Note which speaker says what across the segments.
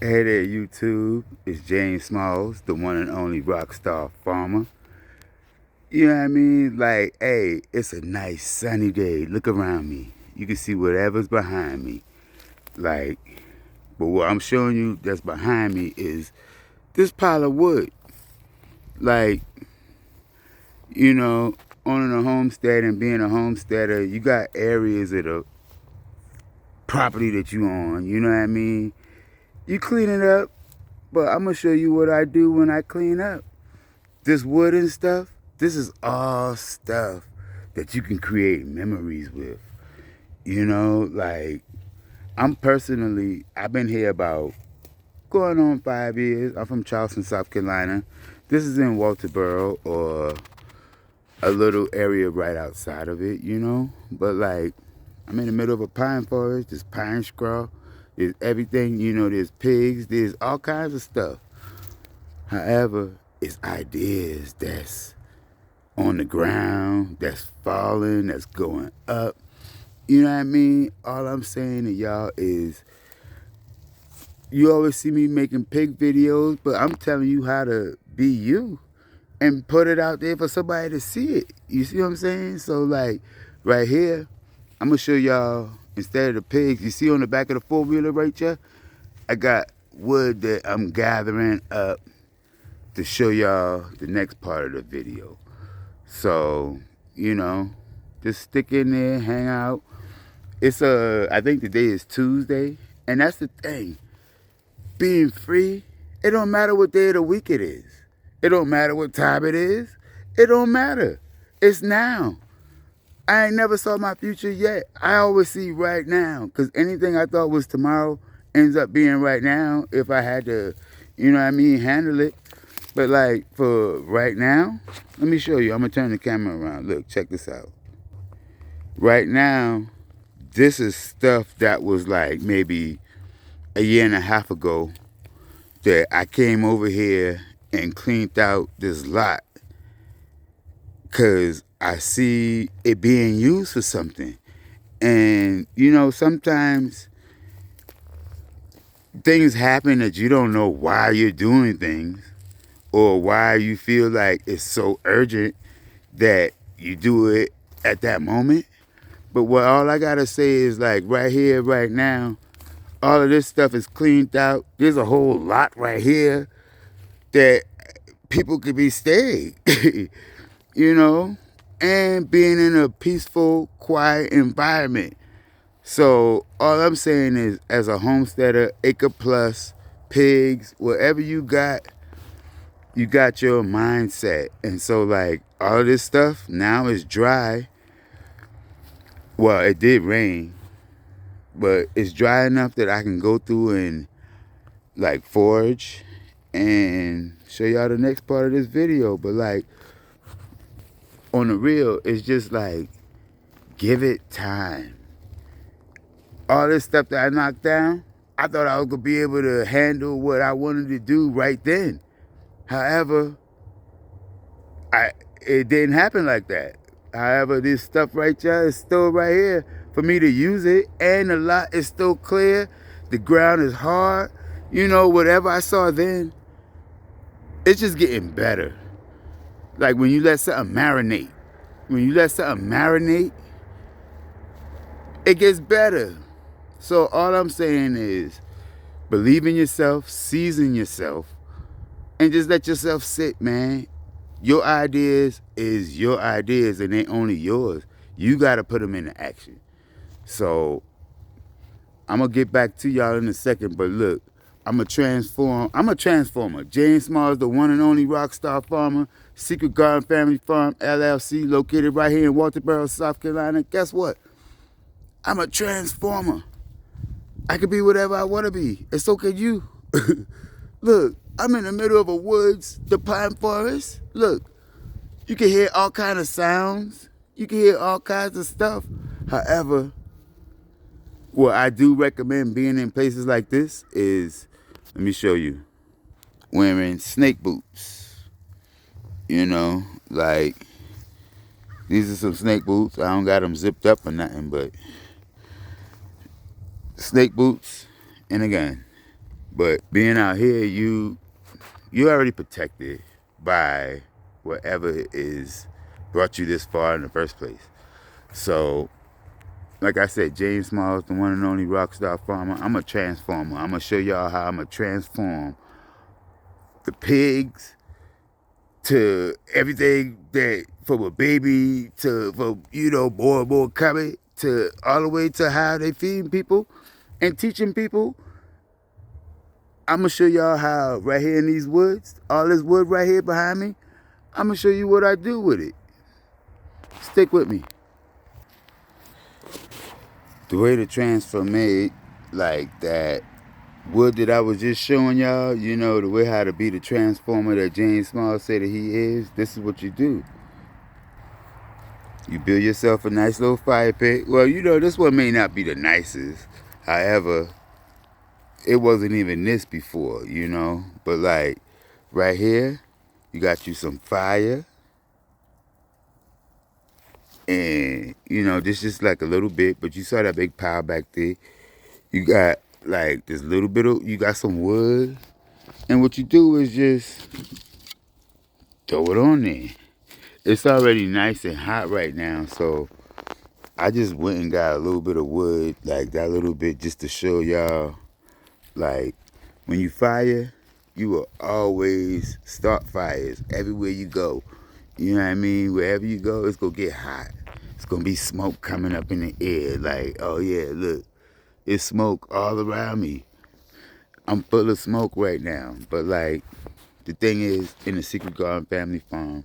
Speaker 1: Hey there, YouTube. It's James Smalls, the one and only rock star farmer. You know what I mean? Like, hey, it's a nice sunny day. Look around me. You can see whatever's behind me. Like, but what I'm showing you that's behind me is this pile of wood. Like, you know, owning a homestead and being a homesteader, you got areas of the property that you own. You know what I mean? You clean it up, but I'm going to show you what I do when I clean up. This wood and stuff, this is all stuff that you can create memories with. You know, like, I've been here about going on 5 years. I'm from Charleston, South Carolina. This is in Walterboro, or a little area right outside of it, you know? But, like, I'm in the middle of a pine forest. There's pine scrub. There's everything, you know, there's pigs. There's all kinds of stuff. However, it's ideas that's on the ground, that's falling, that's going up. You know what I mean? All I'm saying to y'all is, you always see me making pig videos, but I'm telling you how to be you and put it out there for somebody to see it. You see what I'm saying? So, like, right here, I'm going to show y'all, instead of the pigs, you see on the back of the four-wheeler right there, I got wood that I'm gathering up to show y'all the next part of the video. So, you know, just stick in there, hang out. I think today is Tuesday, and that's the thing. Being free, it don't matter what day of the week it is. It don't matter what time it is. It don't matter. It's now. I ain't never saw my future yet. I always see right now, because anything I thought was tomorrow ends up being right now if I had to, you know what I mean, handle it. But, like, for right now, let me show you. I'm going to turn the camera around. Look, check this out. Right now, this is stuff that was like maybe a year and a half ago that I came over here and cleaned out this lot because I see it being used for something. And, you know, sometimes things happen that you don't know why you're doing things, or why you feel like it's so urgent that you do it at that moment. But what all I gotta say is, like, right here, right now, all of this stuff is cleaned out. There's a whole lot right here that people could be staying, you know, and being in a peaceful, quiet environment. So all I'm saying is, as a homesteader, acre plus, pigs, whatever you got your mindset. And so, like, all of this stuff now is dry. Well, it did rain, but it's dry enough that I can go through and, like, forage and show y'all the next part of this video. But, like, on the real, it's just like, give it time. All this stuff that I knocked down, I thought I was gonna be able to handle what I wanted to do right then. However, it didn't happen like that. However, this stuff right there is still right here for me to use it, and the lot is still clear. The ground is hard. You know, whatever I saw then, it's just getting better. Like, when you let something marinate. When you let something marinate, it gets better. So all I'm saying is, believe in yourself, season yourself, and just let yourself sit, man. Your ideas is your ideas, and they only yours. You got to put them into action. So I'm going to get back to y'all in a second, but look, I'm a transformer. James Smalls, the one and only rock star farmer, Seekret Garden Family Farm, LLC, located right here in Walterboro, South Carolina. Guess what? I'm a transformer. I can be whatever I want to be. And so can you. Look, I'm in the middle of a woods, the pine forest. Look, you can hear all kinds of sounds. You can hear all kinds of stuff. However, what I do recommend being in places like this is, let me show you, wearing snake boots. You know, like, these are some snake boots. I don't got them zipped up or nothing, but snake boots and a gun. But being out here, you already protected by whatever is brought you this far in the first place. So, like I said, James Smalls, the one and only rockstar farmer. I'm a transformer. I'm gonna show y'all how I'm gonna transform the pigs to everything that from a baby to from more and more coming to all the way to how they feeding people and teaching people. I'm gonna show y'all how right here in these woods, all this wood right here behind me, I'm gonna show you what I do with it. Stick with me. The way the transfer made, like that wood that I was just showing y'all, the way how to be the transformer that James Small said that he is, this is what you do. You build yourself a nice little fire pit. Well, this one may not be the nicest. However, it wasn't even this before, But like right here, you got you some fire. And, this just like a little bit, but you saw that big pile back there. You got like this little bit of, you got some wood. And what you do is just throw it on there. It's already nice and hot right now, so I just went and got a little bit of wood, like that little bit, just to show y'all, like, when you fire, you will always start fires everywhere you go. You know what I mean? Wherever you go, it's going to get hot. It's going to be smoke coming up in the air. Like, oh yeah, look, it's smoke all around me. I'm full of smoke right now. But like, the thing is, in the Seekret Garden Family Farm,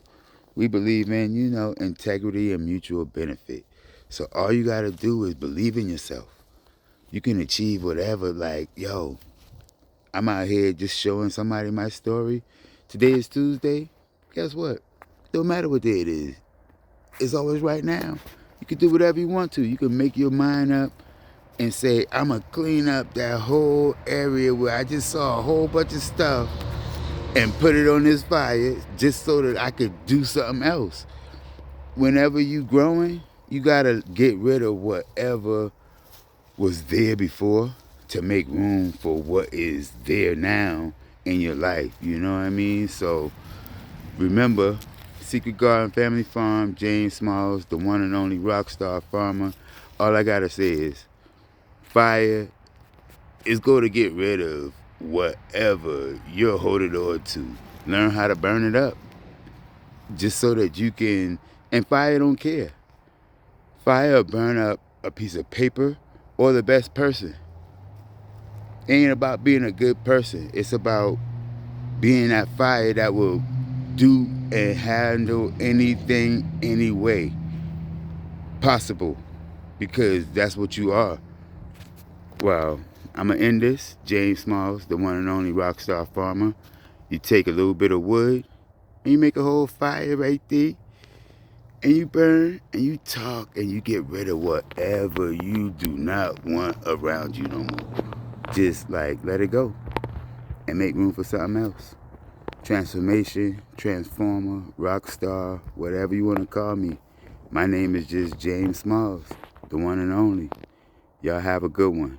Speaker 1: we believe in, integrity and mutual benefit. So all you got to do is believe in yourself. You can achieve whatever. Like, yo, I'm out here just showing somebody my story. Today is Tuesday. Guess what? Don't matter what day it is. It's always right now. You can do whatever you want to. You can make your mind up and say, I'm going to clean up that whole area where I just saw a whole bunch of stuff and put it on this fire just so that I could do something else. Whenever you growing, you got to get rid of whatever was there before to make room for what is there now in your life. You know what I mean? So remember, Seekret Garden Family Farm, James Smalls, the one and only rockstar farmer. All I got to say is fire is going to get rid of whatever you're holding on to. Learn how to burn it up just so that you can, and fire don't care. Fire will burn up a piece of paper or the best person. It ain't about being a good person. It's about being that fire that will do and handle anything, any way possible, because that's what you are. Well, I'm going to end this. James Smalls, the one and only rockstar farmer. You take a little bit of wood and you make a whole fire right there. And you burn and you talk and you get rid of whatever you do not want around you no more. Just like let it go and make room for something else. Transformation, transformer, rock star, whatever you want to call me. My name is just James Smalls, the one and only. Y'all have a good one.